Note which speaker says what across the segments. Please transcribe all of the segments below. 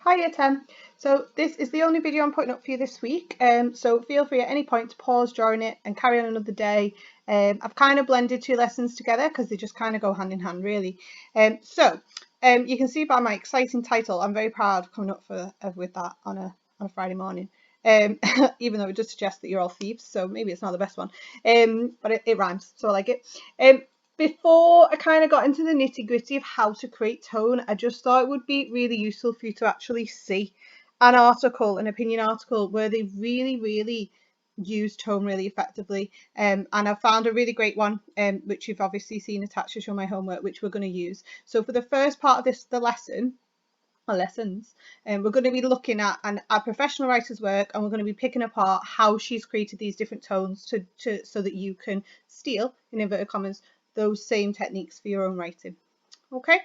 Speaker 1: Hiya Tim. So this is the only video I'm putting up for you this week. So feel free at any point to pause during it and carry on another day. I've kind of blended two lessons together because they just kind of go hand in hand, really. You can see by my exciting title, I'm very proud of coming up with that on a Friday morning. Even though it does suggest that you're all thieves, so maybe it's not the best one. But it rhymes, so I like it. Before I kind of got into the nitty gritty of how to create tone, I just thought it would be really useful for you to actually see an opinion article, where they really use tone really effectively. And I've found a really great one, which you've obviously seen attached to show my homework, which we're going to use. So for the first part of the lesson, lessons, and we're going to be looking at a professional writer's work, and we're going to be picking apart how she's created these different tones so that you can steal, in inverted commas, those same techniques for your own writing. Okay,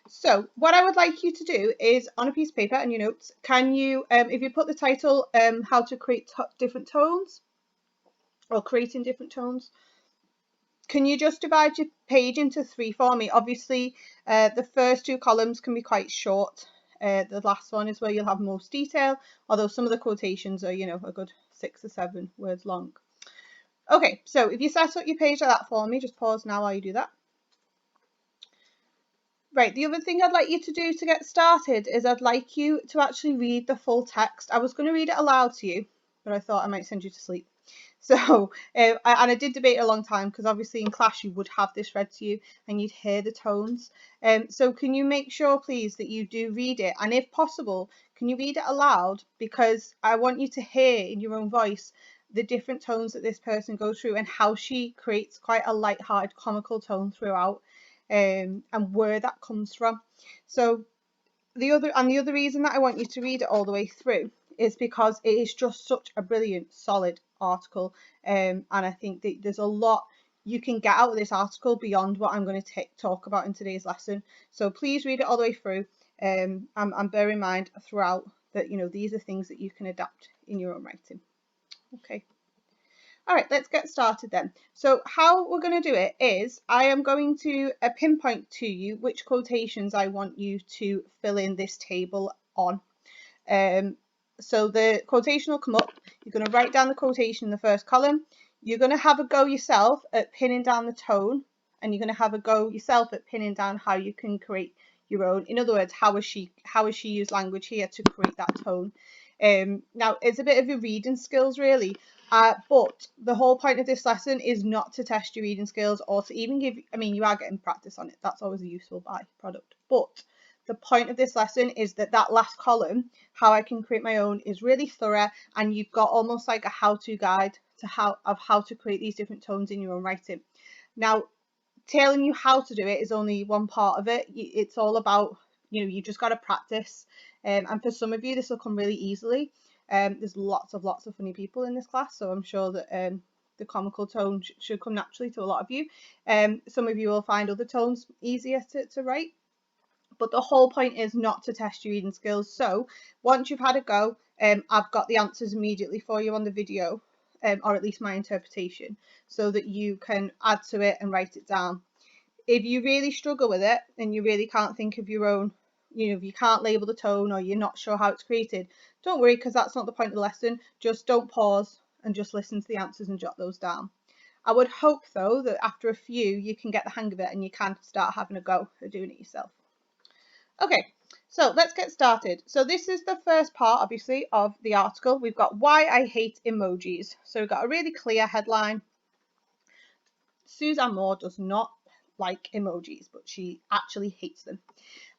Speaker 1: so what I would like you to do is, on a piece of paper and your notes, can you, if you put the title, how to create different tones, or creating different tones, can you just divide your page into three for me? Obviously, the first two columns can be quite short. The last one is where you'll have most detail, although some of the quotations are, a good 6 or 7 words long. Okay, so if you set up your page like that for me, just pause now while you do that. Right, the other thing I'd like you to do to get started is I'd like you to actually read the full text. I was going to read it aloud to you, but I thought I might send you to sleep. So, I did debate a long time, because obviously in class you would have this read to you and you'd hear the tones. So can you make sure, please, that you do read it? And if possible, can you read it aloud? Because I want you to hear in your own voice the different tones that this person goes through, and how she creates quite a light-hearted, comical tone throughout, and where that comes from. So the other reason that I want you to read it all the way through is because it is just such a brilliant, solid article, and I think that there's a lot you can get out of this article beyond what I'm going to talk about in today's lesson. So please read it all the way through, and bear in mind throughout that these are things that you can adapt in your own writing. Okay. All right, let's get started then. So how we're going to do it is, I am going to pinpoint to you which quotations I want you to fill in this table on. So the quotation will come up. You're going to write down the quotation in the first column. You're going to have a go yourself at pinning down the tone, and you're going to have a go yourself at pinning down how you can create your own. In other words, how has she used language here to create that tone? Now, it's a bit of your reading skills, really. But the whole point of this lesson is not to test your reading skills, or to even give, you are getting practice on it. That's always a useful byproduct. But the point of this lesson is that last column, how I can create my own, is really thorough, and you've got almost like a how-to guide to how to create these different tones in your own writing. Now, telling you how to do it is only one part of it. It's all about, you just got to practice. And for some of you, this will come really easily. There's lots of funny people in this class, so I'm sure that the comical tone should come naturally to a lot of you. Some of you will find other tones easier to write, but the whole point is not to test your reading skills. So once you've had a go, I've got the answers immediately for you on the video, or at least my interpretation, so that you can add to it and write it down. If you really struggle with it and you really can't think of your own, if you can't label the tone, or you're not sure how it's created, don't worry, because that's not the point of the lesson. Just don't pause and just listen to the answers and jot those down. I would hope, though, that after a few you can get the hang of it and you can start having a go at doing it yourself. Okay, so let's get started. So this is the first part, obviously, of the article. We've got why I hate emojis. So we've got a really clear headline. Suzanne Moore does not like emojis, but she actually hates them.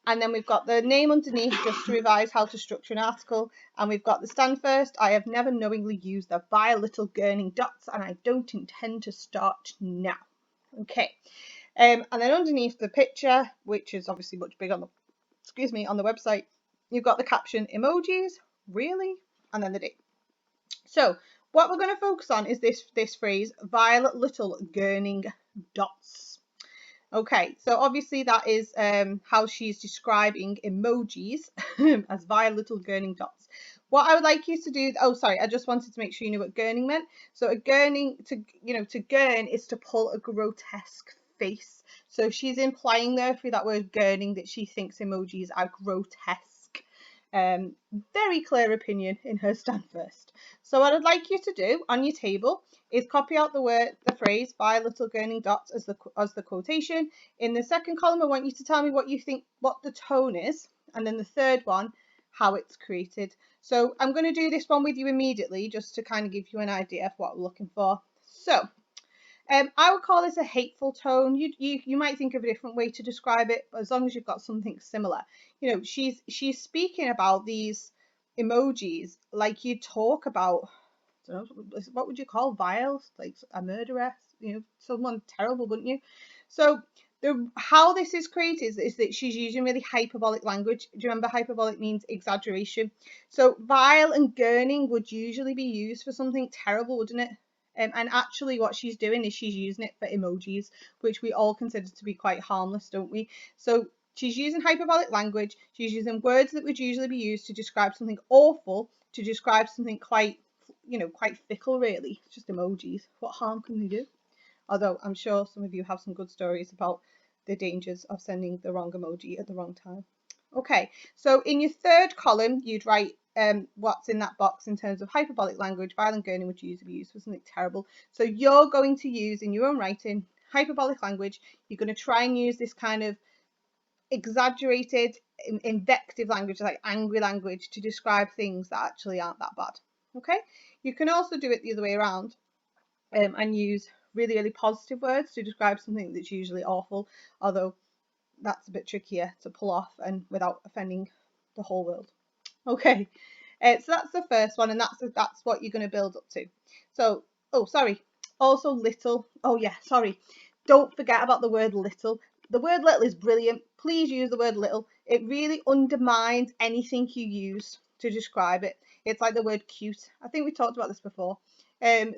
Speaker 1: And then we've got the name underneath, just to revise how to structure an article. And we've got the stand first. I have never knowingly used the vile little gurning dots, and I don't intend to start now. Okay. And then underneath the picture, which is obviously much bigger on the website, you've got the caption, emojis, really? And then the date. So what we're going to focus on is this phrase, vile little gurning dots. Okay, so obviously that is how she's describing emojis as vile little gurning dots. What I would like you to do, I just wanted to make sure you knew what gurning meant. So a gurning, to gurn is to pull a grotesque face. So she's implying there through that word gurning that she thinks emojis are grotesque. very clear opinion in her stand first. So what I'd like you to do on your table is copy out the phrase by little gurning dots as the quotation. In the second column, I want you to tell me what you think, what the tone is, and then the third one, how it's created. So I'm going to do this one with you immediately, just to kind of give you an idea of what we're looking for. So I would call this a hateful tone. You might think of a different way to describe it, but as long as you've got something similar. You know, she's speaking about these emojis like you talk about, I don't know, what would you call vile, like a murderess, you know, someone terrible, wouldn't you? So how this is created is that she's using really hyperbolic language. Do you remember hyperbolic means exaggeration? So vile and gurning would usually be used for something terrible, wouldn't it? And actually what she's doing is she's using it for emojis, which we all consider to be quite harmless, don't we? So she's using hyperbolic language. She's using words that would usually be used to describe something awful, to describe something quite, you know, quite fickle, really. It's just emojis. What harm can they do? Although I'm sure some of you have some good stories about the dangers of sending the wrong emoji at the wrong time. Okay, so in your third column, you'd write what's in that box in terms of hyperbolic language. Violent gurning would usually be used for something terrible. So you're going to use in your own writing hyperbolic language. You're going to try and use this kind of exaggerated invective language, like angry language, to describe things that actually aren't that bad. Okay, you can also do it the other way around and use really, really positive words to describe something that's usually awful, although that's a bit trickier to pull off and without offending the whole world. Okay, so that's the first one, and that's what you're going to build up to. So, oh, sorry, also little. Oh yeah, sorry. Don't forget about the word little. The word little is brilliant. Please use the word little. It really undermines anything you use to describe it. It's like the word cute. I think we talked about this before.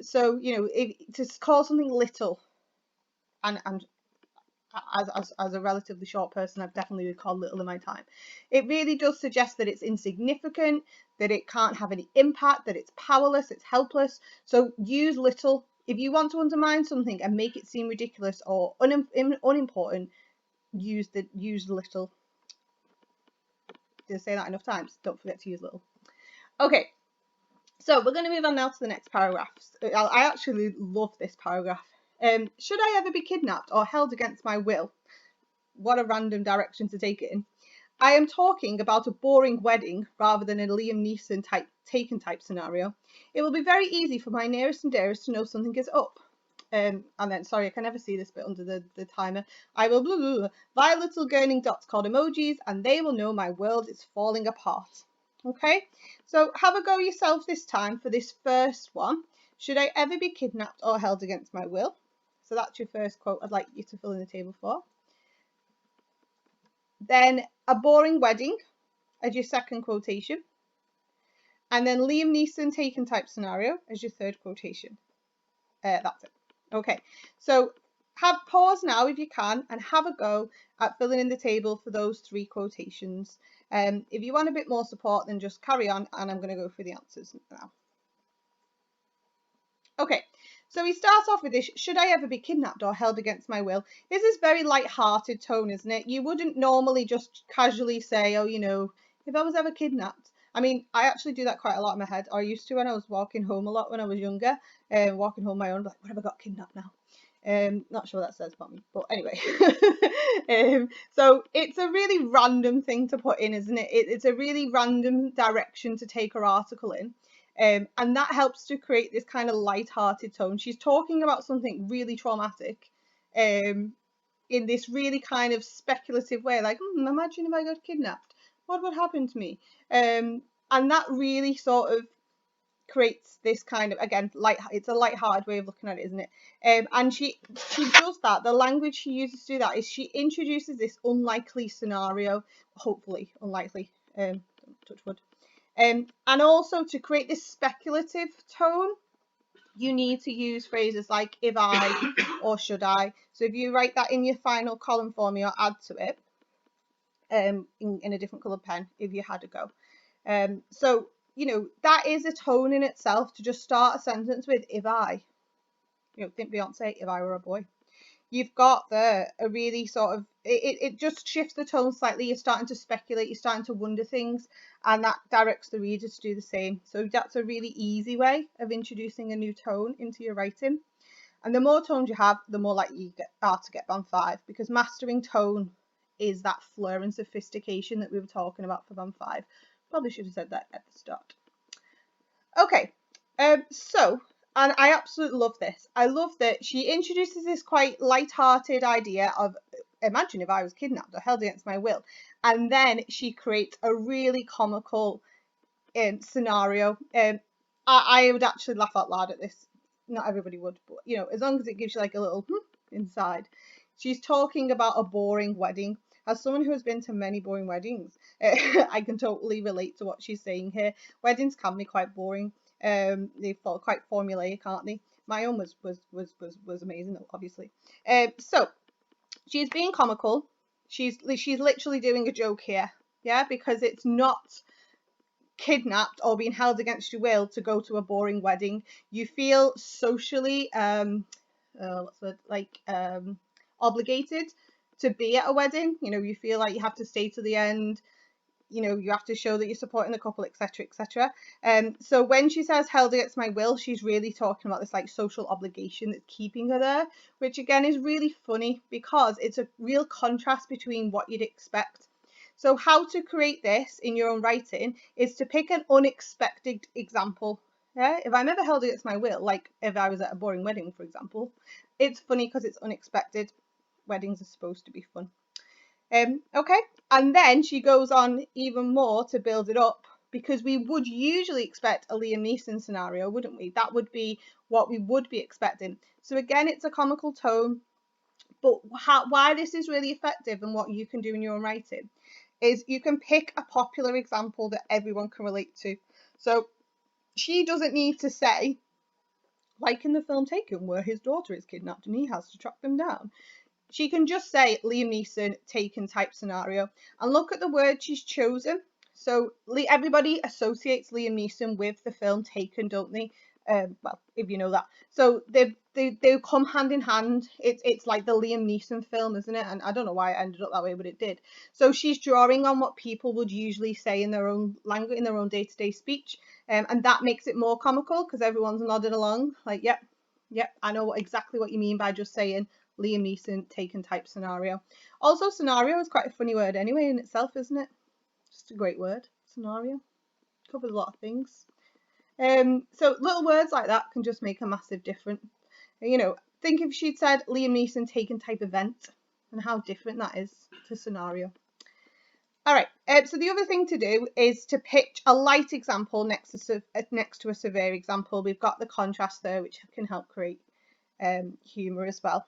Speaker 1: So you know, to call something little, and as a relatively short person, I've definitely called little in my time. It really does suggest that it's insignificant, that it can't have any impact, that it's powerless, it's helpless. So use little. If you want to undermine something and make it seem ridiculous or unimportant, use little. Did I say that enough times? Don't forget to use little. Okay, so we're going to move on now to the next paragraph. I actually love this paragraph. Should I ever be kidnapped or held against my will? What a random direction to take it in. I am talking about a boring wedding rather than a Liam Neeson Taken type scenario. It will be very easy for my nearest and dearest to know something is up. And then, sorry, I can never see this bit under the timer. I will blah, blah, blah, via little gurning dots called emojis, and they will know my world is falling apart. Okay, so have a go yourself this time for this first one. Should I ever be kidnapped or held against my will? So that's your first quote I'd like you to fill in the table for. Then a boring wedding as your second quotation. And then Liam Neeson Taken type scenario as your third quotation. That's it. Okay, so pause now if you can and have a go at filling in the table for those three quotations. If you want a bit more support, then just carry on and I'm going to go through the answers now. Okay, so we start off with this, should I ever be kidnapped or held against my will? This is very light-hearted tone, isn't it? You wouldn't normally just casually say, oh, you know, if I was ever kidnapped. I mean, I actually do that quite a lot in my head. Or I used to when I was walking home a lot when I was younger, walking home my own, like, what have I got kidnapped now? Not sure what that says about me, but anyway. So it's a really random thing to put in, isn't it? It's a really random direction to take her article in. And that helps to create this kind of light-hearted tone. She's talking about something really traumatic in this really kind of speculative way, like, imagine if I got kidnapped, what would happen to me? And that really sort of creates this kind of, again, it's a light-hearted way of looking at it, isn't it? And she does that. The language she uses to do that is she introduces this unlikely scenario, hopefully unlikely, touch wood. And also to create this speculative tone, you need to use phrases like if I or should I. So if you write that in your final column for me or add to it in a different coloured pen if you had a go. So, you know, that is a tone in itself to just start a sentence with if I. You know, think Beyonce, if I were a boy. you've got there a really sort of, it just shifts the tone slightly. You're starting to speculate, you're starting to wonder things, and that directs the reader to do the same. So that's a really easy way of introducing a new tone into your writing. And the more tones you have, the more likely you are to get band 5, because mastering tone is that flair and sophistication that we were talking about for band 5. Probably should have said that at the start. Okay, so, and I absolutely love this. I love that she introduces this quite light-hearted idea of, imagine if I was kidnapped or held against my will, and then she creates a really comical scenario. I would actually laugh out loud at this. Not everybody would, but you know, as long as it gives you like a little inside. She's talking about a boring wedding. As someone who has been to many boring weddings, I can totally relate to what she's saying here. Weddings can be quite boring. They feel quite formulaic, aren't they? My own was amazing, obviously. So she's being comical. She's literally doing a joke here, yeah, because it's not kidnapped or being held against your will to go to a boring wedding. You feel socially obligated to be at a wedding. You know, you feel like you have to stay to the end. You know, you have to show that you're supporting the couple, etc., etc. So when she says held against my will, she's really talking about this like social obligation that's keeping her there, which again is really funny because it's a real contrast between what you'd expect. So how to create this in your own writing is to pick an unexpected example. Yeah, if I'm ever held against my will, like if I was at a boring wedding, for example, it's funny because it's unexpected. Weddings are supposed to be fun. Okay, and then she goes on even more to build it up, because we would usually expect a Liam Neeson scenario, wouldn't we? That would be what we would be expecting. So again, it's a comical tone, but why this is really effective and what you can do in your own writing is you can pick a popular example that everyone can relate to. So she doesn't need to say, like in the film Taken, where his daughter is kidnapped and he has to track them down. She can just say Liam Neeson Taken type scenario, and look at the word she's chosen. So everybody associates Liam Neeson with the film Taken, don't they? Well, if you know that. So they come hand in hand. It's like the Liam Neeson film, isn't it? And I don't know why it ended up that way, but it did. So she's drawing on what people would usually say in their own language, in their own day-to-day speech, and that makes it more comical because everyone's nodding along, like, yep, I know exactly what you mean by just saying Liam Neeson Taken type scenario. Also, scenario is quite a funny word anyway in itself, isn't it? Just a great word, scenario. Covers a lot of things. So little words like that can just make a massive difference. You know, think if she'd said Liam Neeson Taken type event and how different that is to scenario. All right, so the other thing to do is to pitch a light example next to a severe example. We've got the contrast there, which can help create humour as well.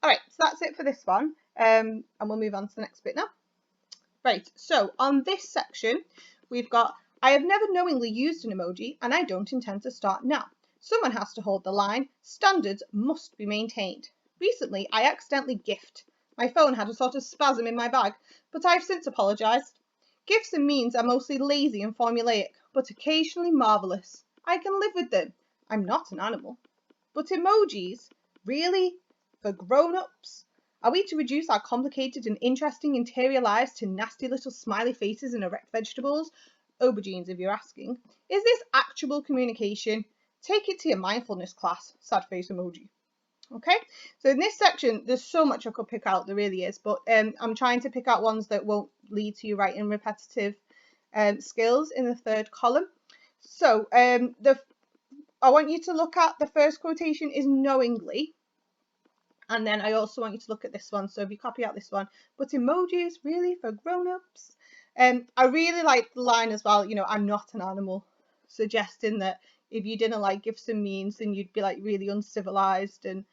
Speaker 1: All right, so that's it for this one, and we'll move on to the next bit now. Right, so on this section, we've got, I have never knowingly used an emoji, and I don't intend to start now. Someone has to hold the line. Standards must be maintained. Recently, I accidentally gifted. My phone had a sort of spasm in my bag, but I've since apologised. Gifts and memes are mostly lazy and formulaic, but occasionally marvellous. I can live with them. I'm not an animal. But emojis? Really? For grown-ups? Are we to reduce our complicated and interesting interior lives to nasty little smiley faces and erect vegetables? Aubergines, if you're asking. Is this actual communication? Take it to your mindfulness class. Sad face emoji. Okay, so in this section, there's so much I could pick out, there really is, but I'm trying to pick out ones that won't lead to you writing repetitive skills in the third column. So I want you to look at the first quotation is knowingly, and then I also want you to look at this one. So if you copy out this one, but emojis really for grown-ups. I really like the line as well, you know, I'm not an animal, suggesting that if you didn't like gifts and memes, then you'd be like really uncivilized and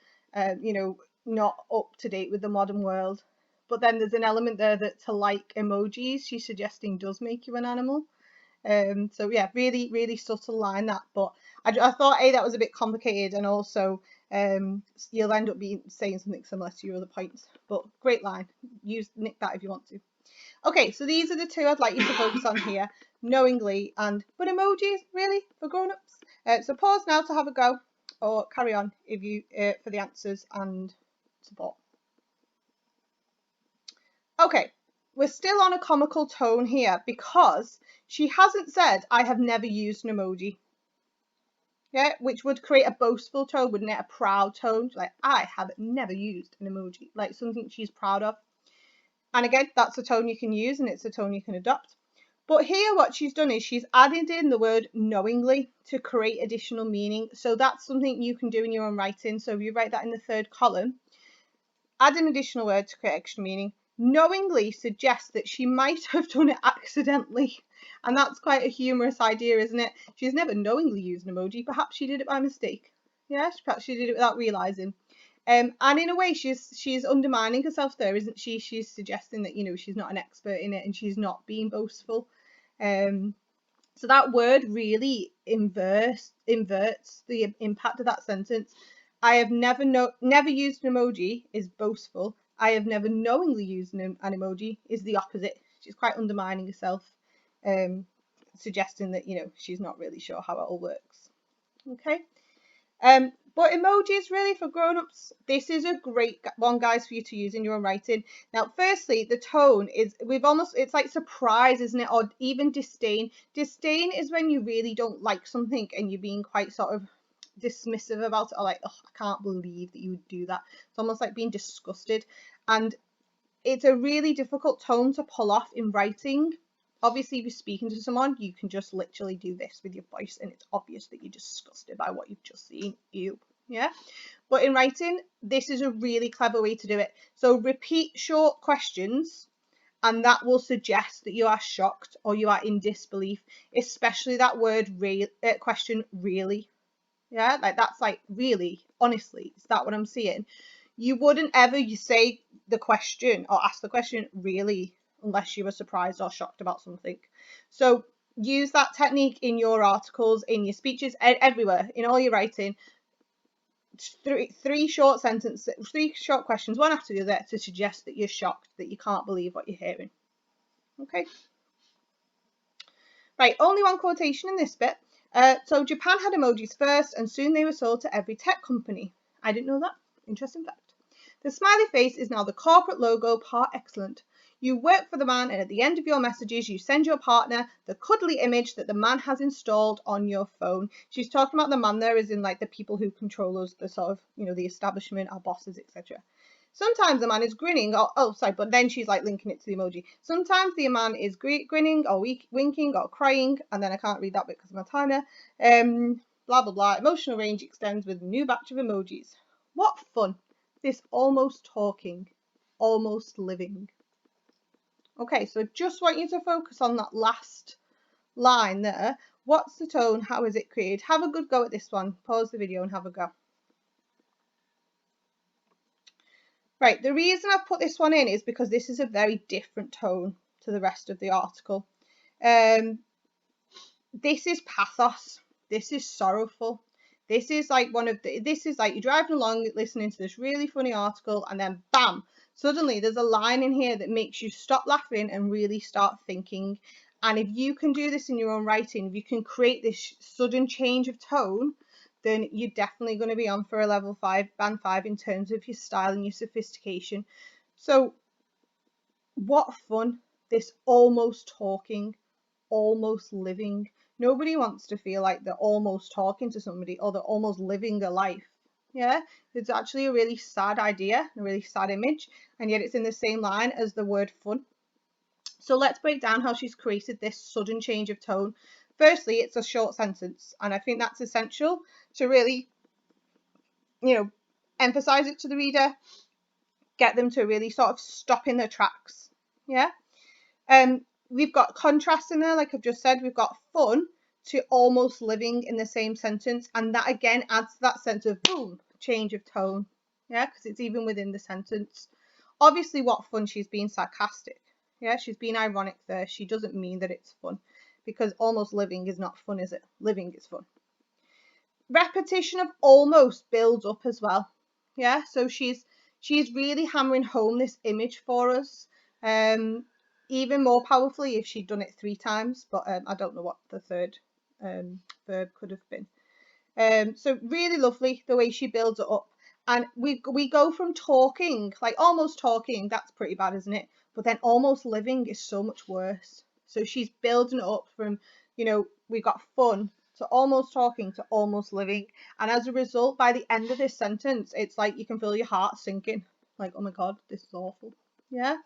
Speaker 1: you know, not up to date with the modern world. But then there's an element there that to like emojis, she's suggesting does make you an animal. So yeah, really, really subtle line that, but I thought that was a bit complicated, and also you'll end up saying something similar to your other points, but great line. Nick that if you want to. Okay, so these are the two I'd like you to focus on here, knowingly and but emojis, really, for grown-ups? So pause now to have a go. or carry on if you for the answers and support. Okay, we're still on a comical tone here because she hasn't said I have never used an emoji. Yeah, which would create a boastful tone, wouldn't it? A proud tone, like I have never used an emoji, like something she's proud of. And again, that's a tone you can use and it's a tone you can adopt. But here what she's done is she's added in the word knowingly to create additional meaning. So that's something you can do in your own writing. So if you write that in the third column, add an additional word to create extra meaning. Knowingly suggests that she might have done it accidentally. And that's quite a humorous idea, isn't it? She's never knowingly used an emoji. Perhaps she did it by mistake. Yeah, perhaps she did it without realising. And in a way, she's undermining herself there, isn't she? She's suggesting that, you know, she's not an expert in it and she's not being boastful. So that word really inverts the impact of that sentence. I have never used an emoji is boastful. I have never knowingly used an emoji is the opposite. She's quite undermining herself, suggesting that, you know, she's not really sure how it all works. Okay. But emojis really for grown-ups, this is a great one, guys, for you to use in your own writing. Now, firstly, the tone is, it's like surprise, isn't it? Or even disdain. Disdain is when you really don't like something and you're being quite sort of dismissive about it, or like, oh, I can't believe that you would do that. It's almost like being disgusted. And it's a really difficult tone to pull off in writing. Obviously, if you're speaking to someone, you can just literally do this with your voice and it's obvious that you're disgusted by what you've just seen. Yeah. But in writing, this is a really clever way to do it. So repeat short questions and that will suggest that you are shocked or you are in disbelief, especially that word question really. Yeah, like that's like really, honestly, is that what I'm seeing? You wouldn't ever say the question or ask the question really unless you were surprised or shocked about something. So use that technique in your articles, in your speeches, everywhere, in all your writing. Three short sentences, 3 short questions, one after the other, to suggest that you're shocked, that you can't believe what you're hearing. Okay. Right, only one quotation in this bit. So Japan had emojis first and soon they were sold to every tech company. I didn't know that. Interesting fact. The smiley face is now the corporate logo par excellence. You work for the man and at the end of your messages you send your partner the cuddly image that the man has installed on your phone. She's talking about the man there as in like the people who control us, the sort of, you know, the establishment, our bosses, etc. Sometimes the man is grinning, but then she's like linking it to the emoji. Sometimes the man is grinning or winking or crying, and then I can't read that bit because of my timer. Blah, blah, blah. Emotional range extends with a new batch of emojis. What fun. This almost talking, almost living. Okay, so just want you to focus on that last line there. What's the tone? How is it created? Have a good go at this one. Pause the video and have a go. Right, the reason I've put this one in is because this is a very different tone to the rest of the article. This is pathos. This is sorrowful. This is like you're driving along listening to this really funny article and then bam, suddenly there's a line in here that makes you stop laughing and really start thinking. And if you can do this in your own writing, if you can create this sudden change of tone, then you're definitely going to be on for a level 5, band 5 in terms of your style and your sophistication. So what fun, this almost talking, almost living. Nobody wants to feel like they're almost talking to somebody or they're almost living a life. Yeah, it's actually a really sad idea, a really sad image, and yet it's in the same line as the word fun. So let's break down how she's created this sudden change of tone. Firstly, it's a short sentence, and I think that's essential to really, you know, emphasize it to the reader, get them to really sort of stop in their tracks. Yeah. We've got contrast in there, like I've just said. We've got fun to almost living in the same sentence, and that again adds to that sense of boom, change of tone. Yeah, because it's even within the sentence. Obviously, what fun, she's being sarcastic. Yeah, she's being ironic there. She doesn't mean that it's fun, because almost living is not fun, is it? Living is fun. Repetition of almost builds up as well. Yeah, so she's really hammering home this image for us. Even more powerfully if she'd done it 3 times, but I don't know what the third verb could have been. So really lovely the way she builds it up. And we go from talking, like almost talking, that's pretty bad, isn't it? But then almost living is so much worse. So she's building it up from, we got fun to almost talking to almost living. And as a result, by the end of this sentence, it's like you can feel your heart sinking. Like, oh my God, this is awful. Yeah.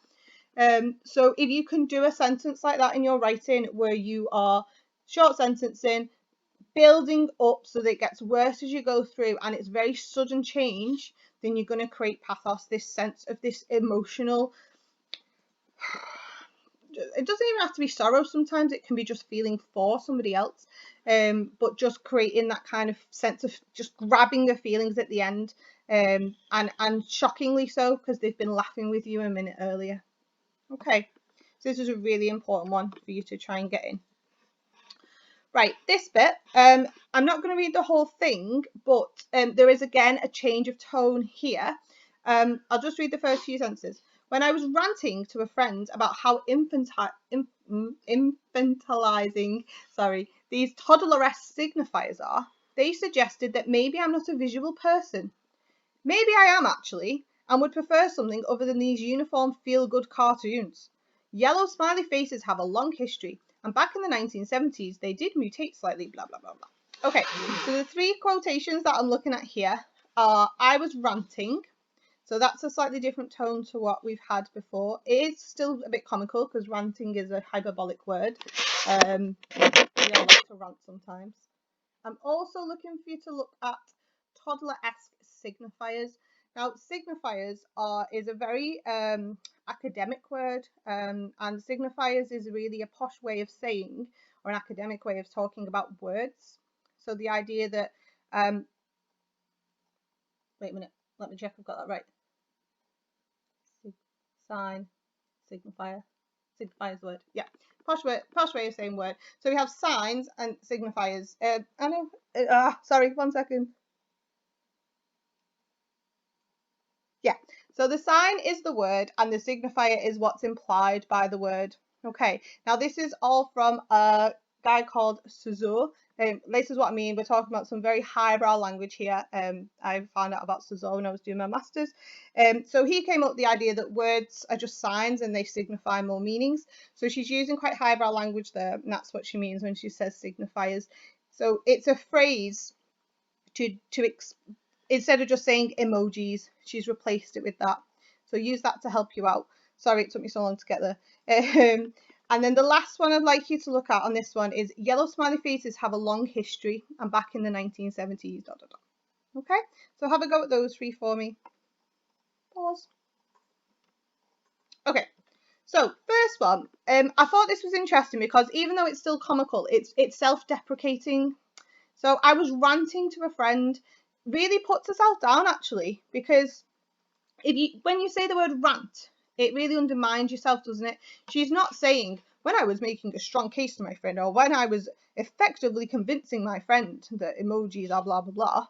Speaker 1: So if you can do a sentence like that in your writing where you are short sentencing, building up so that it gets worse as you go through and it's very sudden change, then you're going to create pathos, this sense of this emotional, it doesn't even have to be sorrow, sometimes it can be just feeling for somebody else, but just creating that kind of sense of just grabbing the feelings at the end, and shockingly so because they've been laughing with you a minute earlier. Okay, so this is a really important one for you to try and get in. Right, this bit, I'm not going to read the whole thing, but there is again a change of tone here. I'll just read the first few sentences. When I was ranting to a friend about how infantilizing, these toddler-esque signifiers are, they suggested that maybe I'm not a visual person. Maybe I am actually, and would prefer something other than these uniform feel-good cartoons. Yellow smiley faces have a long history, and back in the 1970s, they did mutate slightly, blah, blah, blah, blah. Okay, so the three quotations that I'm looking at here are, I was ranting. So that's a slightly different tone to what we've had before. It is still a bit comical because ranting is a hyperbolic word. We all like to rant sometimes. I'm also looking for you to look at toddler-esque signifiers. Now, signifiers is a very academic word, and signifiers is really a posh way of saying, or an academic way of talking about words. So the idea that, wait a minute, let me check I've got that right. Sign, signifier, signifiers word, yeah. Posh way of saying word. So we have signs and signifiers. I know. Sorry, 1 second. Yeah. So the sign is the word, and the signifier is what's implied by the word. Okay. Now this is all from a guy called Suzo. This is what I mean. We're talking about some very highbrow language here. I found out about Suzo when I was doing my masters. So he came up with the idea that words are just signs and they signify more meanings. So she's using quite highbrow language there, and that's what she means when she says signifiers. So it's a phrase to instead of just saying emojis, she's replaced it with that. So use that to help you out. Sorry it took me so long to get there. And then the last one I'd like you to look at on this one is yellow smiley faces have a long history and back in the 1970s. Okay, so have a go at those three for me. Pause. Okay, so first one, I thought this was interesting because even though it's still comical, it's self-deprecating. So I was ranting to a friend, really puts herself down actually, because when you say the word rant, it really undermines yourself, doesn't it? She's not saying, when I was making a strong case to my friend, or when I was effectively convincing my friend that emojis are blah, blah, blah.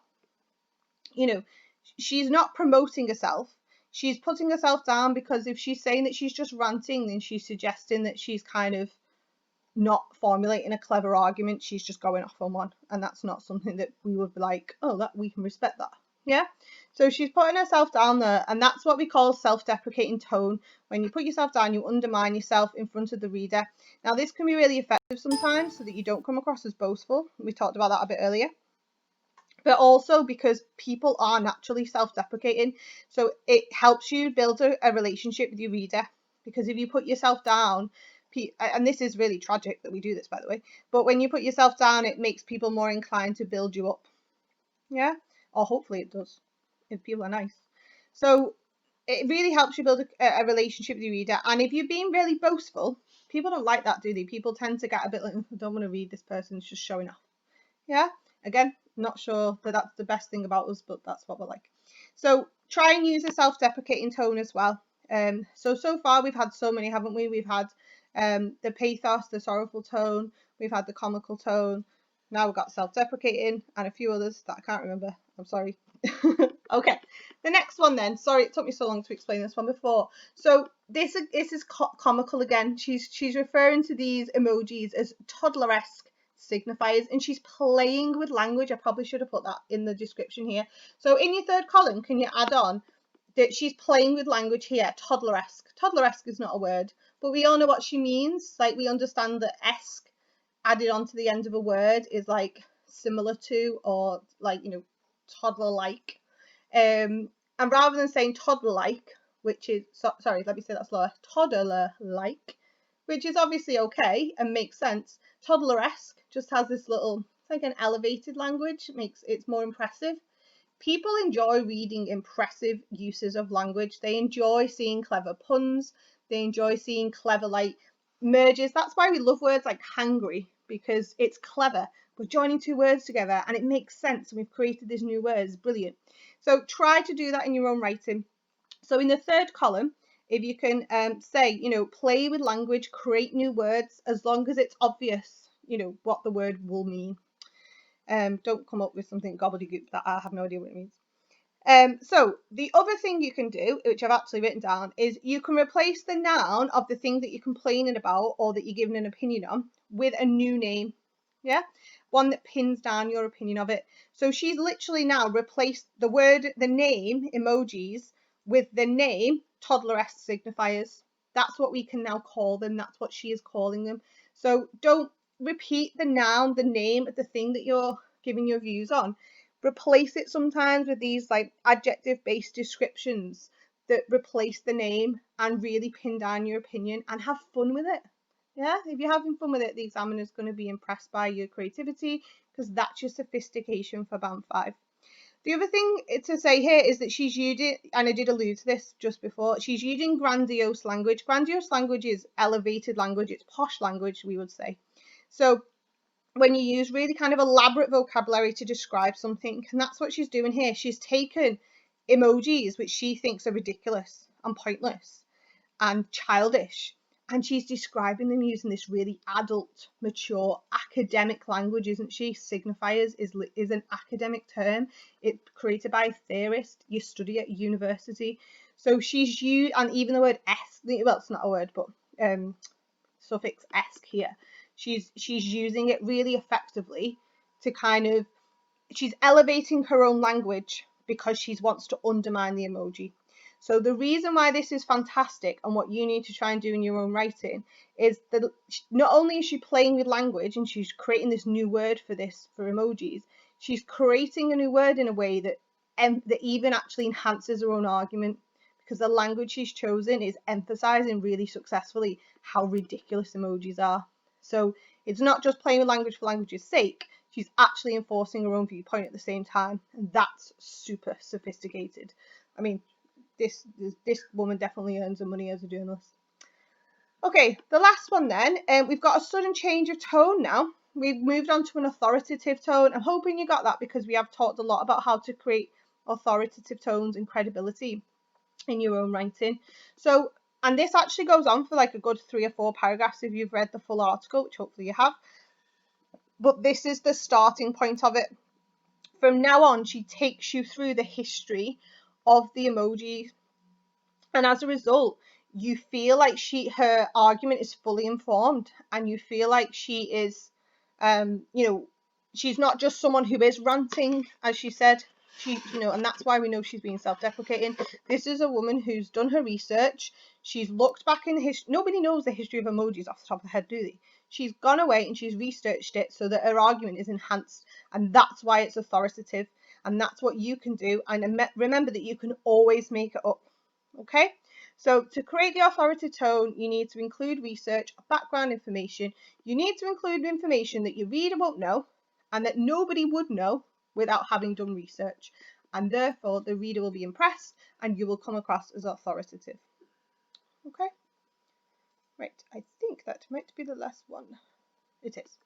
Speaker 1: She's not promoting herself. She's putting herself down because if she's saying that she's just ranting, then she's suggesting that she's kind of not formulating a clever argument. She's just going off on one. And that's not something that we would be like, oh, that we can respect that. Yeah, so she's putting herself down there, and that's what we call self-deprecating tone. When you put yourself down, you undermine yourself in front of the reader. Now, this can be really effective sometimes so that you don't come across as boastful. We talked about that a bit earlier. But also because people are naturally self-deprecating, so it helps you build a relationship with your reader. Because if you put yourself down, and this is really tragic that we do this, by the way, but when you put yourself down, it makes people more inclined to build you up. Yeah, or hopefully it does, if people are nice. So it really helps you build a relationship with your reader. And if you're being really boastful, people don't like that, do they? People tend to get a bit like, I don't want to read this person's just showing off. Yeah, again, not sure that that's the best thing about us, but that's what we're like. So try and use a self-deprecating tone as well. So far we've had so many, haven't we? We've had the pathos, the sorrowful tone. We've had the comical tone. Now we've got self-deprecating and a few others that I can't remember. I'm sorry. Okay, the next one then. Sorry, it took me so long to explain this one before. So this is comical again. She's referring to these emojis as toddler-esque signifiers, and she's playing with language. I probably should have put that in the description here. So in your third column, can you add on that she's playing with language here? Toddler-esque. Toddler-esque is not a word, but we all know what she means. Like, we understand that esque added onto the end of a word is like similar to, or like, you know, toddler-like. And rather than saying toddler-like, which is, sorry, let me say that slower, toddler-like, which is obviously okay and makes sense, toddler-esque just has this little, it's like an elevated language, it's more impressive. People enjoy reading impressive uses of language. They enjoy seeing clever puns. They enjoy seeing clever, like, merges. That's why we love words like hangry, because it's clever. We're joining two words together and it makes sense, and we've created this new word. It's brilliant. So try to do that in your own writing. So in the third column, if you can say, you know, play with language, create new words, as long as it's obvious, you know, what the word will mean. Don't come up with something gobbledygook that I have no idea what it means. So the other thing you can do, which I've actually written down, is you can replace the noun of the thing that you're complaining about or that you're giving an opinion on with a new name. Yeah, one that pins down your opinion of it. So she's literally now replaced the word, the name, emojis, with the name, toddler-esque signifiers. That's what we can now call them. That's what she is calling them. So don't repeat the noun, the name of the thing that you're giving your views on. Replace it sometimes with these like adjective-based descriptions that replace the name and really pin down your opinion, and have fun with it. Yeah, if you're having fun with it, the examiner's going to be impressed by your creativity, because that's your sophistication for Band 5. The other thing to say here is that she's using, and I did allude to this just before, she's using grandiose language. Grandiose language is elevated language, it's posh language, we would say. So when you use really kind of elaborate vocabulary to describe something, and that's what she's doing here. She's taken emojis, which she thinks are ridiculous and pointless and childish, and she's describing them using this really adult, mature, academic language, isn't she? Signifiers is an academic term. It's created by a theorist. You study at university. So she's used, and even the word esque, well, it's not a word, but suffix esque here. She's using it really effectively to kind of, she's elevating her own language because she wants to undermine the emoji. So the reason why this is fantastic, and what you need to try and do in your own writing, is that not only is she playing with language and she's creating this new word for emojis, she's creating a new word in a way that even actually enhances her own argument, because the language she's chosen is emphasizing really successfully how ridiculous emojis are. So it's not just playing with language for language's sake, she's actually enforcing her own viewpoint at the same time, and that's super sophisticated. I mean, this woman definitely earns her money as a journalist. Okay, the last one then, we've got a sudden change of tone now. We've moved on to an authoritative tone. I'm hoping you got that, because we have talked a lot about how to create authoritative tones and credibility in your own writing. So, and this actually goes on for like a good 3 or 4 paragraphs if you've read the full article, which hopefully you have. But this is the starting point of it. From now on, she takes you through the history of the emoji, and as a result, you feel like her argument is fully informed, and you feel like she is, you know, she's not just someone who is ranting, as she said. She, you know, and that's why we know she's being self-deprecating. This is a woman who's done her research. She's looked back in the history. Nobody knows the history of emojis off the top of their head, do they? She's gone away and she's researched it so that her argument is enhanced, and that's why it's authoritative, and that's what you can do. And remember that you can always make it up. Okay, so to create the authoritative tone, you need to include research, background information. You need to include information that your reader won't know and that nobody would know without having done research. And therefore, the reader will be impressed and you will come across as authoritative. Okay, right, I think that might be the last one. It is.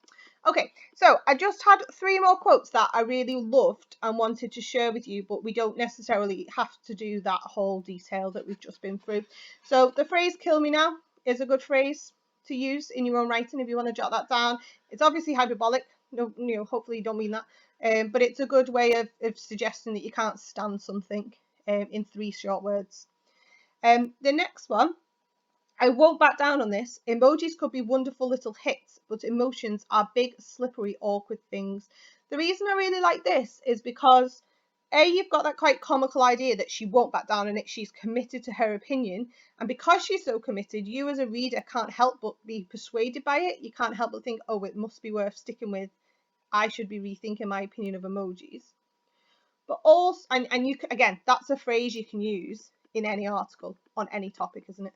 Speaker 1: Okay, so I just had 3 more quotes that I really loved and wanted to share with you, but we don't necessarily have to do that whole detail that we've just been through. So the phrase "kill me now" is a good phrase to use in your own writing if you want to jot that down. It's obviously hyperbolic. No, you know, hopefully you don't mean that, but it's a good way of suggesting that you can't stand something in 3 short words. The next one I won't back down on this. Emojis could be wonderful little hits, but emotions are big, slippery, awkward things. The reason I really like this is because you've got that quite comical idea that she won't back down on it. She's committed to her opinion. And because she's so committed, you as a reader can't help but be persuaded by it. You can't help but think, oh, it must be worth sticking with. I should be rethinking my opinion of emojis. But also, and you again, that's a phrase you can use in any article on any topic, isn't it?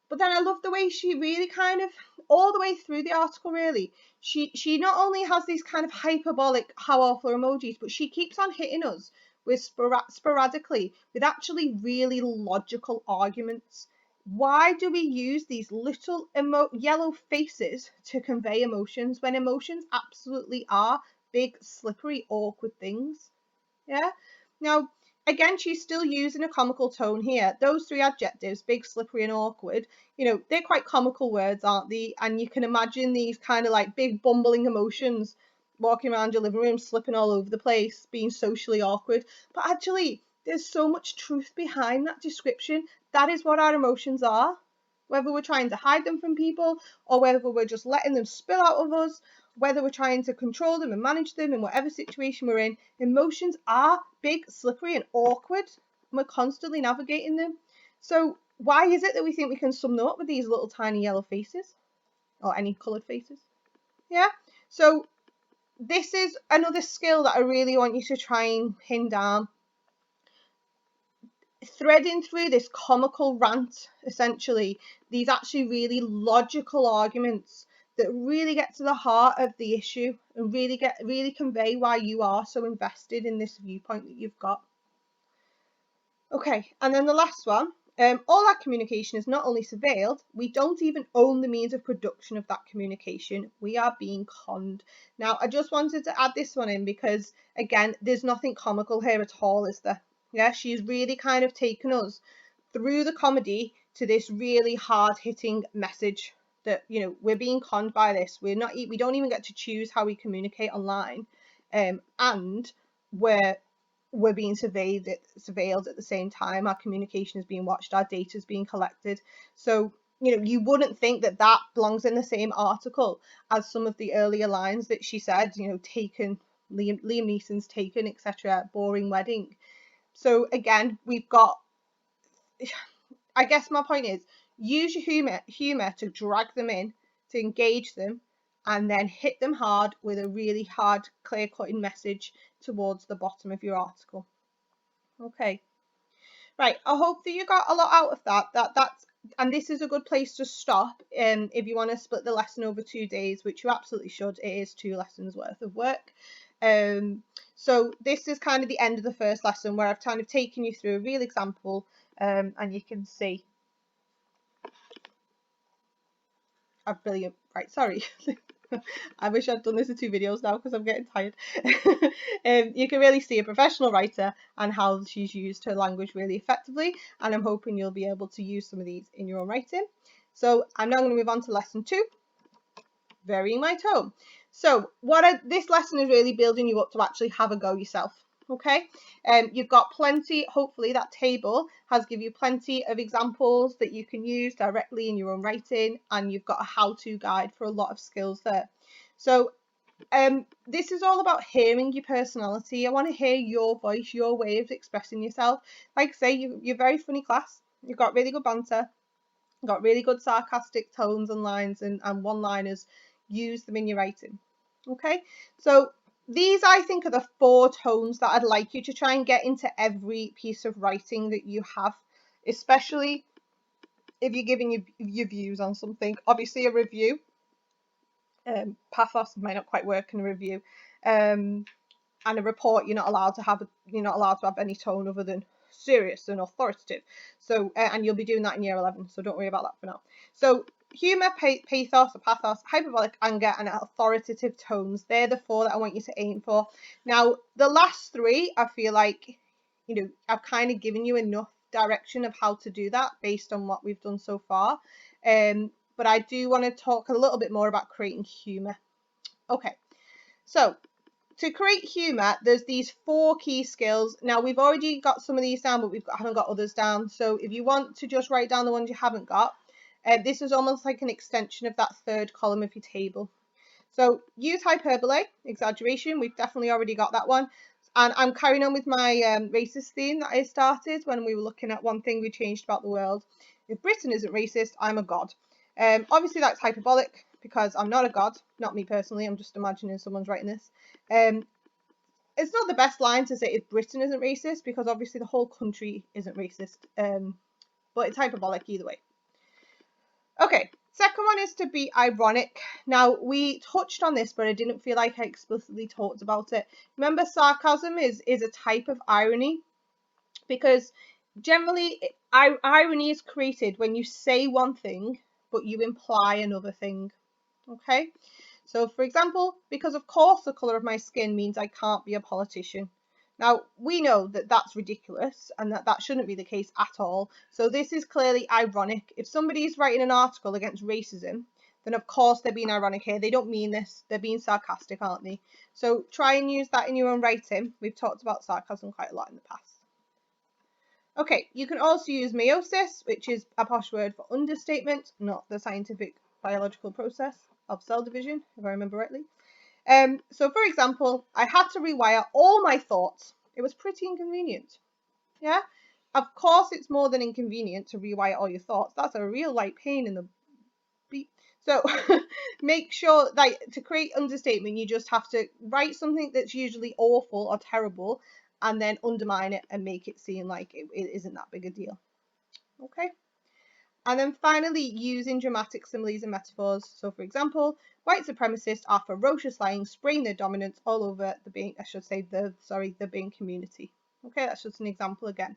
Speaker 1: But then I love the way she really kind of, all the way through the article, really, she not only has these kind of hyperbolic, how awful are emojis, but she keeps on hitting us with sporadically, with actually really logical arguments. Why do we use these little yellow faces to convey emotions when emotions absolutely are big, slippery, awkward things? Yeah. Now, again, she's still using a comical tone here. Those three adjectives, big, slippery, and awkward, they're quite comical words, aren't they? And you can imagine these kind of like big, bumbling emotions walking around your living room, slipping all over the place, being socially awkward. But actually, there's so much truth behind that description. That is what our emotions are. Whether we're trying to hide them from people or whether we're just letting them spill out of us, whether we're trying to control them and manage them in whatever situation we're in, emotions are big, slippery, and awkward, and we're constantly navigating them. So why is it that we think we can sum them up with these little tiny yellow faces or any coloured faces? Yeah. So this is another skill that I really want you to try and pin down. Threading through this comical rant, essentially, these actually really logical arguments that really get to the heart of the issue and really convey why you are so invested in this viewpoint that you've got. Okay, and then the last one, all our communication is not only surveilled, we don't even own the means of production of that communication. We are being conned. Now, I just wanted to add this one in because, again, there's nothing comical here at all, is there? Yeah, she's really kind of taken us through the comedy to this really hard-hitting message that, we're being conned by this. We don't even get to choose how we communicate online, and we're being surveilled at the same time. Our communication is being watched, our data is being collected. So, you wouldn't think that belongs in the same article as some of the earlier lines that she said, taken, Liam Neeson's taken, etc., boring wedding. So again, we've got, I guess my point is, use your humour to drag them in, to engage them, and then hit them hard with a really hard, clear-cutting message towards the bottom of your article. Okay. Right, I hope that you got a lot out of that. And this is a good place to stop if you want to split the lesson over 2 days, which you absolutely should. It is 2 lessons worth of work. So this is kind of the end of the first lesson where I've kind of taken you through a real example, and you can see a brilliant, right, sorry. I wish I'd done this in 2 videos now because I'm getting tired. You can really see a professional writer and how she's used her language really effectively, and I'm hoping you'll be able to use some of these in your own writing. So I'm now going to move on to lesson 2, varying my tone. So this lesson is really building you up to actually have a go yourself. Okay, you've got plenty, hopefully that table has given you plenty of examples that you can use directly in your own writing, and you've got a how-to guide for a lot of skills there. So this is all about hearing your personality. I want to hear your voice, your way of expressing yourself. Like I say, you're very funny class, you've got really good banter, you've got really good sarcastic tones and lines and one-liners. Use them in your writing. Okay, so these, I think, are the 4 tones that I'd like you to try and get into every piece of writing that you have, especially if you're giving your views on something. Obviously, a review, pathos might not quite work in a review, and a report, you're not allowed to have any tone other than serious and authoritative. So, and you'll be doing that in year 11, so don't worry about that for now. So, humour, pathos, hyperbolic anger, and authoritative tones. They're the 4 that I want you to aim for. Now, the last 3, I feel like, I've kind of given you enough direction of how to do that based on what we've done so far. But I do want to talk a little bit more about creating humour. Okay, so to create humour, there's these 4 key skills. Now, we've already got some of these down, but haven't got others down. So if you want to just write down the ones you haven't got, This is almost like an extension of that third column of your table. So use hyperbole, exaggeration. We've definitely already got that one. And I'm carrying on with my racist theme that I started when we were looking at one thing we changed about the world. If Britain isn't racist, I'm a god. Obviously that's hyperbolic because I'm not a god, not me personally. I'm just imagining someone's writing this. It's not the best line to say if Britain isn't racist because obviously the whole country isn't racist. But it's hyperbolic either way. Okay, second one is to be ironic. Now, we touched on this, but I didn't feel like I explicitly talked about it. Remember, sarcasm is a type of irony because generally irony is created when you say one thing, but you imply another thing. Okay, so for example, because of course the colour of my skin means I can't be a politician. Now, we know that that's ridiculous and that shouldn't be the case at all. So this is clearly ironic. If somebody's writing an article against racism, then of course they're being ironic here. They don't mean this. They're being sarcastic, aren't they? So try and use that in your own writing. We've talked about sarcasm quite a lot in the past. Okay, you can also use meiosis, which is a posh word for understatement, not the scientific biological process of cell division, if I remember rightly. So for example, I had to rewire all my thoughts. It was pretty inconvenient. Yeah, of course it's more than inconvenient to rewire all your thoughts. That's a real pain in the beat. So make sure that to create understatement, you just have to write something that's usually awful or terrible and then undermine it and make it seem like it isn't that big a deal. Okay. And then finally, using dramatic similes and metaphors. So, for example, white supremacists are ferocious lying, spraying their dominance all over the Bing community. Okay, that's just an example again.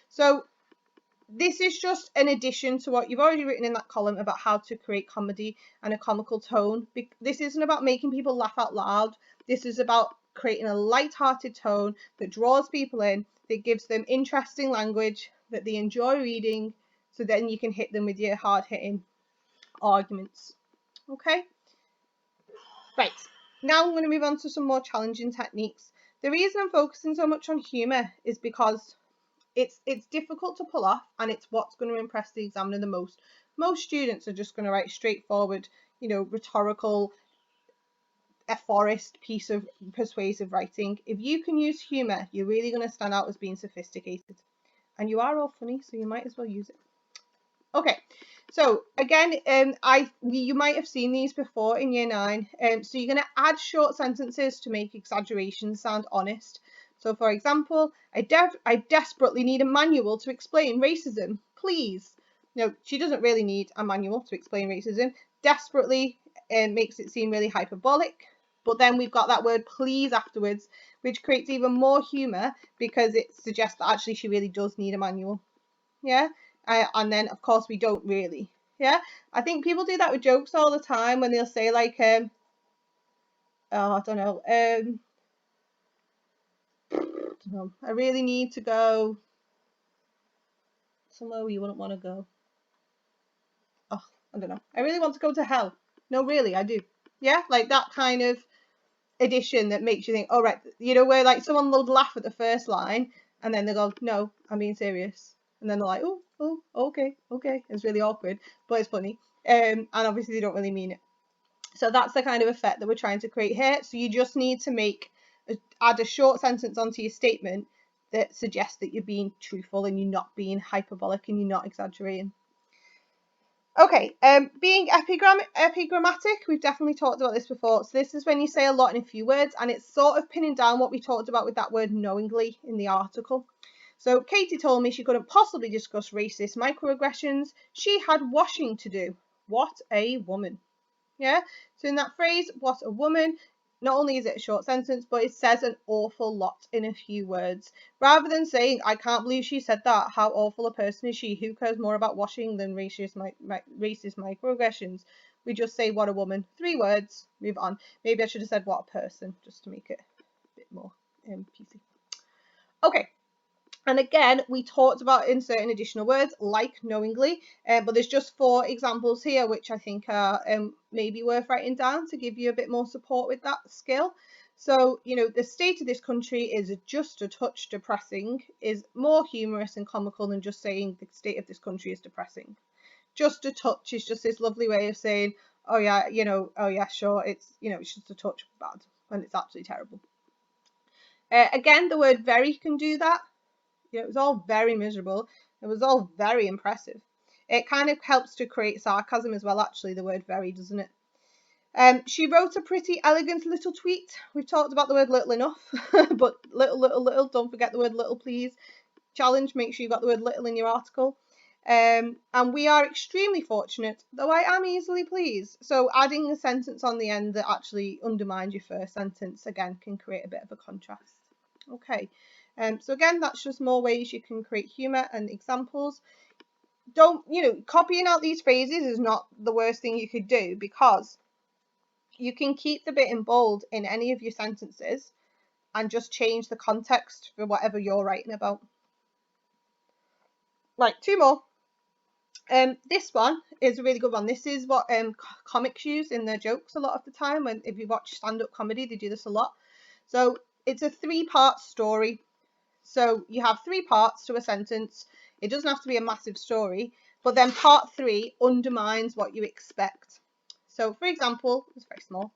Speaker 1: So, this is just an addition to what you've already written in that column about how to create comedy and a comical tone. This isn't about making people laugh out loud. This is about creating a light-hearted tone that draws people in, that gives them interesting language that they enjoy reading, so then you can hit them with your hard-hitting arguments. Okay? Right. Now I'm going to move on to some more challenging techniques. The reason I'm focusing so much on humour is because it's difficult to pull off, and it's what's going to impress the examiner the most. Most students are just going to write straightforward, rhetorical, aphorist piece of persuasive writing. If you can use humour, you're really going to stand out as being sophisticated. And you are all funny, so you might as well use it. Okay, so again, you might have seen these before in year 9. So you're going to add short sentences to make exaggerations sound honest. So for example, I desperately need a manual to explain racism, please. No, she doesn't really need a manual to explain racism. Desperately makes it seem really hyperbolic. But then we've got that word please afterwards, which creates even more humour because it suggests that actually she really does need a manual. Yeah. And then of course we don't really. Yeah, I think people do that with jokes all the time when they'll say like I don't know, I really need to go somewhere where you wouldn't want to go. Oh, I don't know, I really want to go to hell. No, really, I do. Yeah, like that kind of addition that makes you think, oh right, where like someone will laugh at the first line and then they go, no, I'm being serious. And then they're like, oh, okay. It's really awkward, but it's funny. And obviously they don't really mean it. So that's the kind of effect that we're trying to create here. So you just need to add a short sentence onto your statement that suggests that you're being truthful and you're not being hyperbolic and you're not exaggerating. Okay, being epigrammatic, we've definitely talked about this before. So this is when you say a lot in a few words, and it's sort of pinning down what we talked about with that word knowingly in the article. So Katie told me she couldn't possibly discuss racist microaggressions. She had washing to do. What a woman. Yeah, so in that phrase, what a woman, not only is it a short sentence, but it says an awful lot in a few words. Rather than saying, I can't believe she said that, how awful a person is she, who cares more about washing than racist microaggressions, we just say, what a woman. 3 words, move on. Maybe I should have said, what a person, just to make it a bit more PC. Okay. And again, we talked about inserting additional words like knowingly, but there's just 4 examples here, which I think are maybe worth writing down to give you a bit more support with that skill. So, the state of this country is just a touch depressing, is more humorous and comical than just saying the state of this country is depressing. just a touch is just this lovely way of saying, oh yeah, you know, oh yeah, sure, it's, you know, it's just a touch bad when it's actually terrible. Again, the word very can do that. You know, it was all very miserable. It was all very impressive. It kind of helps to create sarcasm as well, actually, the word very, doesn't it? She wrote a pretty elegant little tweet. We've talked about the word little enough, but little, don't forget the word little, please. Challenge, make sure you've got the word little in your article. And we are extremely fortunate, though I am easily pleased. So adding a sentence on the end that actually undermines your first sentence, again, can create a bit of a contrast. Okay, so again, that's just more ways you can create humour and examples. Don't, you know, copying out these phrases is not the worst thing you could do, because you can keep the bit in bold in any of your sentences and just change the context for whatever you're writing about. Right, two more. This one is a really good one. This is what comics use in their jokes a lot of the time. When if you watch stand-up comedy, they do this a lot. So it's a 3-part story. So you have 3 parts to a sentence. It doesn't have to be a massive story, but then part 3 undermines what you expect. So for example, it's very small.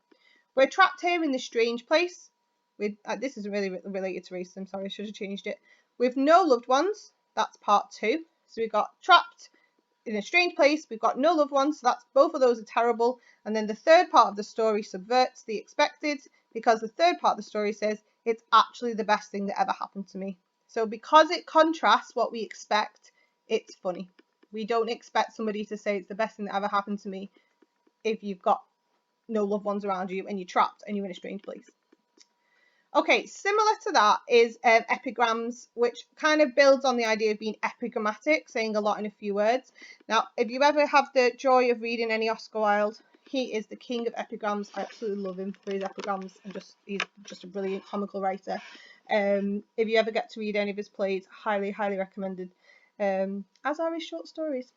Speaker 1: We're trapped here in this strange place. With this is really related to racism. Sorry, I should have changed it. With no loved ones. That's part 2. So we got trapped in a strange place, we've got no loved ones, so that's both of those are terrible. And then the third part of the story subverts the expected, because the third part of the story says it's actually the best thing that ever happened to me. So because it contrasts what we expect, it's funny. We don't expect somebody to say it's the best thing that ever happened to me if you've got no loved ones around you and you're trapped and you're in a strange place. Okay, similar to that is epigrams, which kind of builds on the idea of being epigrammatic, saying a lot in a few words. Now, if you ever have the joy of reading any Oscar Wilde, he is the king of epigrams. I absolutely love him for his epigrams, and he's just a brilliant comical writer. If you ever get to read any of his plays, highly, highly recommended, as are his short stories.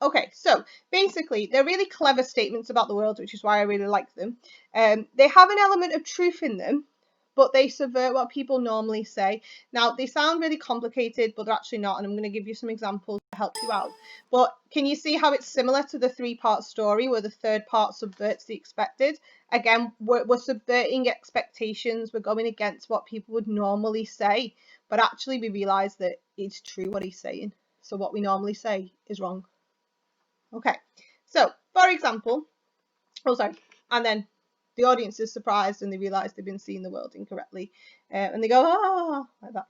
Speaker 1: Okay, so basically, they're really clever statements about the world, which is why I really like them. They have an element of truth in them, but they subvert what people normally say. Now, they sound really complicated, but they're actually not, and I'm going to give you some examples to help you out. But can you see how it's similar to the 3-part story, where the third part subverts the expected? Again, we're subverting expectations. We're going against what people would normally say, but actually we realise that it's true what he's saying. So what we normally say is wrong. Okay, so for example, and then the audience is surprised and they realise they've been seeing the world incorrectly, and they go, ah, like that.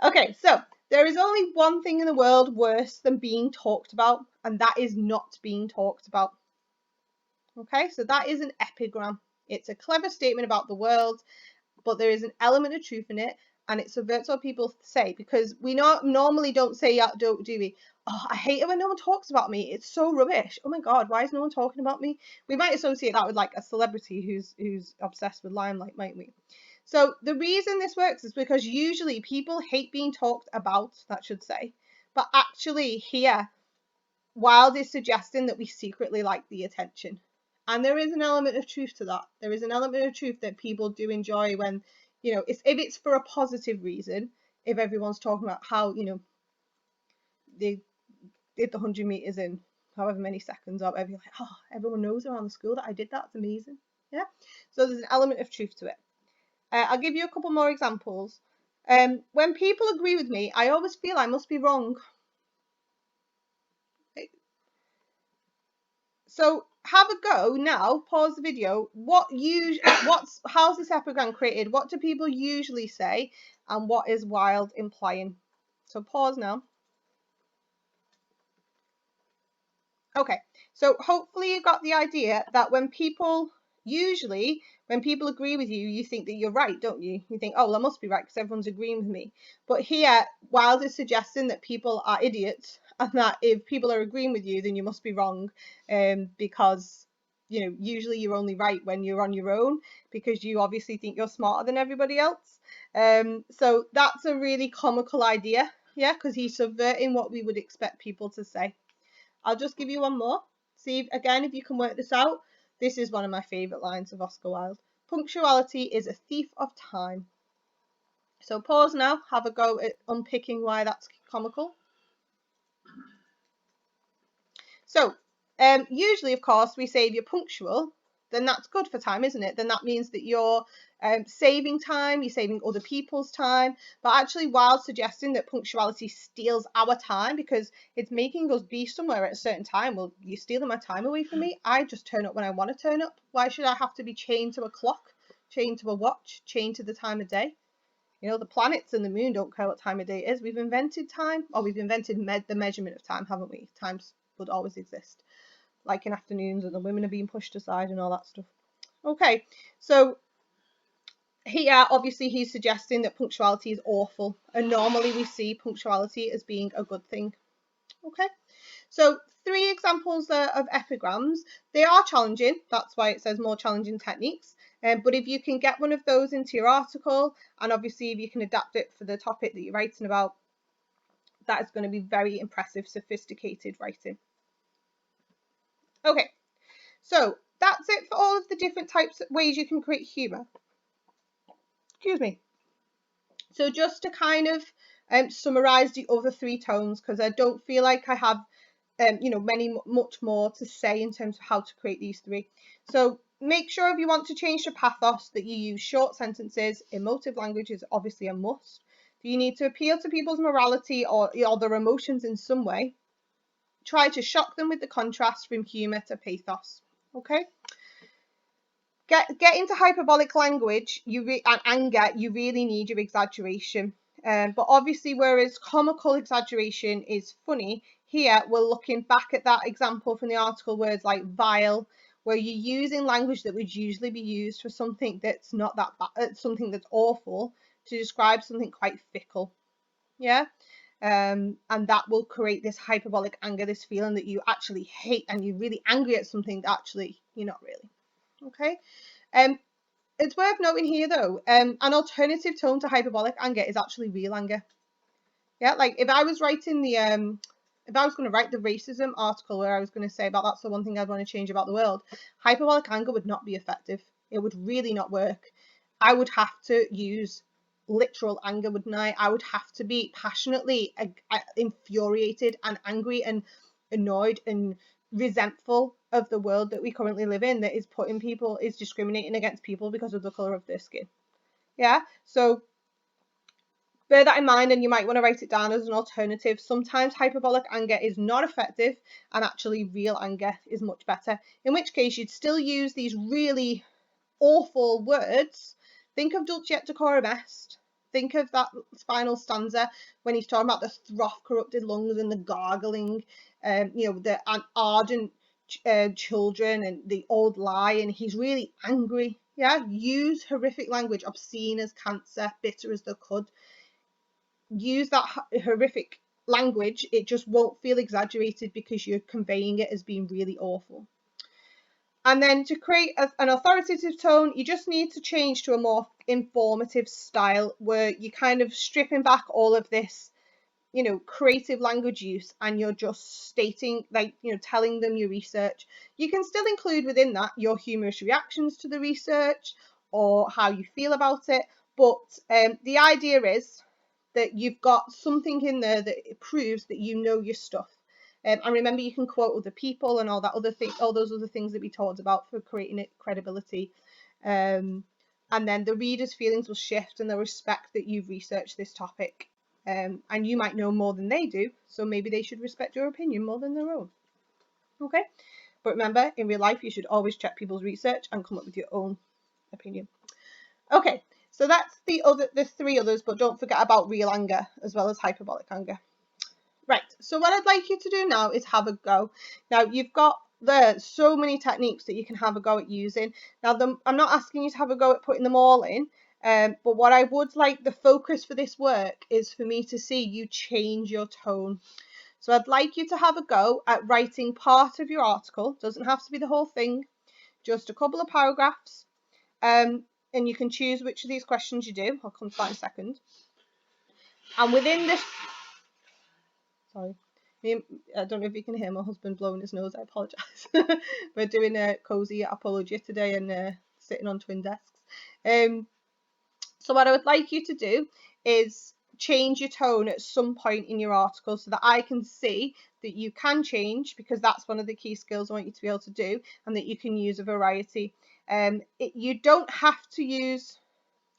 Speaker 1: Okay, so there is only one thing in the world worse than being talked about, and that is not being talked about. Okay, so that is an epigram. It's a clever statement about the world, but there is an element of truth in it, and it subverts what people say, because we normally don't say that, do we? Oh, I hate it when no one talks about me. It's so rubbish. Oh my God, why is no one talking about me? We might associate that with like a celebrity who's obsessed with limelight, mightn't we? So the reason this works is because usually people hate being talked about, that should say, but actually here, Wilde is suggesting that we secretly like the attention. And there is an element of truth to that. There is an element of truth that people do enjoy when, you know, if it's for a positive reason, if everyone's talking about how, you know, they did the 100 meters in however many seconds or whatever, you're like, oh, everyone knows around the school that I did that. It's amazing. Yeah. So there's an element of truth to it. I'll give you a couple more examples. When people agree with me, I always feel I must be wrong. So have a go now. Pause the video. How's this epigram created? What do people usually say, and what is Wilde implying? So pause now. Okay, so hopefully you got the idea that when people agree with you, you think that you're right, don't you? You think, oh, well, I must be right because everyone's agreeing with me. But here, Wilde is suggesting that people are idiots, and that if people are agreeing with you, then you must be wrong, because, you know, usually you're only right when you're on your own, because you obviously think you're smarter than everybody else. So that's a really comical idea, yeah, because he's subverting what we would expect people to say. I'll just give you one more. See, again, if you can work this out. This is one of my favourite lines of Oscar Wilde. Punctuality is a thief of time. So pause now, have a go at unpicking why that's comical. So usually, of course, we say if you're punctual, then that's good for time, isn't it? Then that means that you're saving time, you're saving other people's time. But actually, while suggesting that punctuality steals our time because it's making us be somewhere at a certain time, well, you're stealing my time away from me. I just turn up when I want to turn up. Why should I have to be chained to a clock, chained to a watch, chained to the time of day? You know, the planets and the moon don't care what time of day it is. We've invented time, or we've invented the measurement of time, haven't we? Time would always exist, like in afternoons, and the women are being pushed aside and all that stuff. Okay, so here, obviously, he's suggesting that punctuality is awful, and normally we see punctuality as being a good thing. Okay, so 3 examples of epigrams. They are challenging, that's why it says more challenging techniques. But if you can get one of those into your article, and obviously if you can adapt it for the topic that you're writing about, that is going to be very impressive, sophisticated writing. Okay, so that's it for all of the different types of ways you can create humour. Excuse me. So just to kind of summarise the other 3 tones, because I don't feel like I have much more to say in terms of how to create these 3. So make sure if you want to change to pathos that you use short sentences. Emotive language is obviously a must. You need to appeal to people's morality or their emotions in some way. Try to shock them with the contrast from humour to pathos. Okay. Get into hyperbolic language and anger, you really need your exaggeration. But obviously, whereas comical exaggeration is funny, here we're looking back at that example from the article, words like vile, where you're using language that would usually be used for something that's not that bad, something that's awful, to describe something quite fickle. Yeah. And that will create this hyperbolic anger, this feeling that you actually hate and you're really angry at something that actually you're not really. Okay. It's worth noting here though, an alternative tone to hyperbolic anger is actually real anger. Yeah, like if I was writing if I was going to write the racism article where I was going to say about that's the one thing I'd want to change about the world, hyperbolic anger would not be effective. It would really not work. I would have to use literal anger, wouldn't I? I would have to be passionately infuriated and angry and annoyed and resentful of the world that we currently live in, that is discriminating against people because of the colour of their skin. Yeah, so bear that in mind, and you might want to write it down as an alternative. Sometimes hyperbolic anger is not effective, and actually real anger is much better, in which case you'd still use these really awful words. Think of Dulce et decorum est. Think of that final stanza when he's talking about the froth corrupted lungs and the gargling, the ardent children and the old lion. He's really angry. Yeah, use horrific language, obscene as cancer, bitter as the cud. Use that horrific language. It just won't feel exaggerated because you're conveying it as being really awful. And then to create an authoritative tone, you just need to change to a more informative style where you're kind of stripping back all of this, creative language use, and you're just stating, telling them your research. You can still include within that your humorous reactions to the research or how you feel about it. But the idea is that you've got something in there that proves that you know your stuff. And remember, you can quote other people and all those other things that we talked about for creating credibility. And then the reader's feelings will shift and they'll respect that you've researched this topic. And you might know more than they do, so maybe they should respect your opinion more than their own. Okay? But remember, in real life, you should always check people's research and come up with your own opinion. Okay, so that's the 3 others, but don't forget about real anger as well as hyperbolic anger. Right, so what I'd like you to do now is have a go. Now, you've got so many techniques that you can have a go at using. Now, I'm not asking you to have a go at putting them all in, but what I would like, the focus for this work is for me to see you change your tone. So I'd like you to have a go at writing part of your article. Doesn't have to be the whole thing, just a couple of paragraphs. And you can choose which of these questions you do. I'll come to that in a second. And within this... Sorry. I don't know if you can hear my husband blowing his nose. I apologise. We're doing a cosy apology today and sitting on twin desks. So what I would like you to do is change your tone at some point in your article so that I can see that you can change, because that's one of the key skills I want you to be able to do, and that you can use a variety. You don't have to use,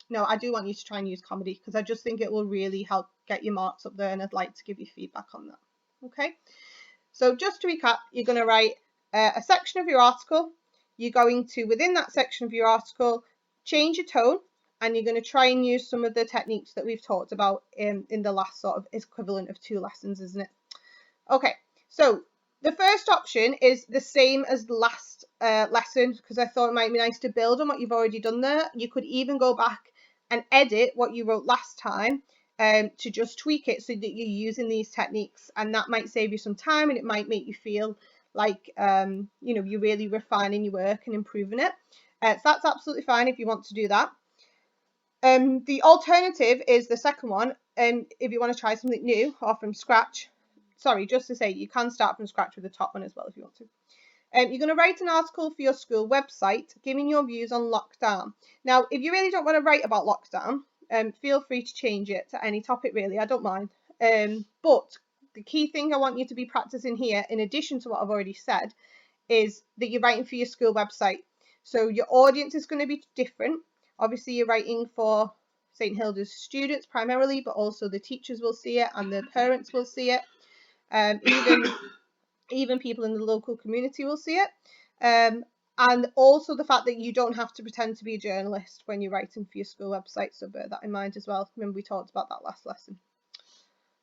Speaker 1: no, I do want you to try and use comedy, because I just think it will really help get your marks up there, and I'd like to give you feedback on that. Okay, so just to recap, you're going to write a section of your article. You're going to, within that section of your article, change your tone, and you're going to try and use some of the techniques that we've talked about in the last sort of equivalent of 2 lessons, isn't it? Okay, so the first option is the same as the last lesson, because I thought it might be nice to build on what you've already done there. You could even go back and edit what you wrote last time to just tweak it so that you're using these techniques, and that might save you some time, and it might make you feel like you know, you're really refining your work and improving it. So that's absolutely fine if you want to do that. The alternative is the second one, if you want to try something new or from scratch. Sorry, just to say, you can start from scratch with the top one as well if you want to. You're going to write an article for your school website giving your views on lockdown. Now, if you really don't want to write about lockdown, feel free to change it to any topic, really. I don't mind. But the key thing I want you to be practicing here, in addition to what I've already said, is that you're writing for your school website. So your audience is going to be different. Obviously, you're writing for St. Hilda's students primarily, but also the teachers will see it and the parents will see it. Even people in the local community will see it. And also the fact that you don't have to pretend to be a journalist when you're writing for your school website. So bear that in mind as well. Remember, we talked about that last lesson.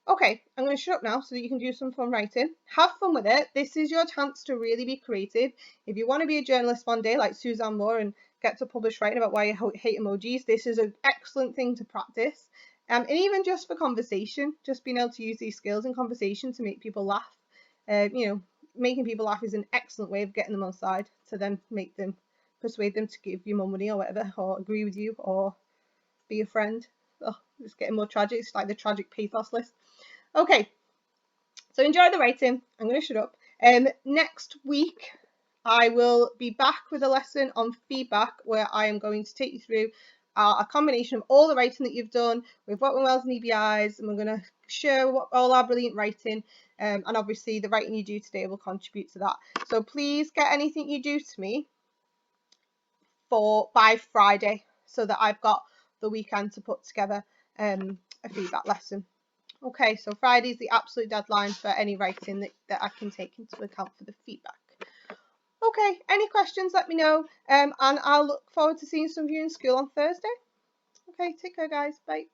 Speaker 1: Okay, I'm going to shut up now so that you can do some fun writing. Have fun with it. This is your chance to really be creative. If you want to be a journalist one day like Suzanne Moore and get to publish writing about why you hate emojis, this is an excellent thing to practice. And even just for conversation, just being able to use these skills in conversation to make people laugh. You know, making people laugh is an excellent way of getting them on side to then persuade them to give you more money or whatever, or agree with you, or be a friend. Oh, it's getting more tragic. It's like the tragic pathos list. Okay, so enjoy the writing. I'm going to shut up. Next week, I will be back with a lesson on feedback where I am going to take you through a combination of all the writing that you've done with What Went Wells and EBIs, and we're going to share all our brilliant writing, and obviously the writing you do today will contribute to that. So please get anything you do to me by Friday, so that I've got the weekend to put together a feedback lesson. Okay, so Friday is the absolute deadline for any writing that I can take into account for the feedback. Okay, any questions, let me know, and I'll look forward to seeing some of you in school on Thursday. Okay, take care guys, bye.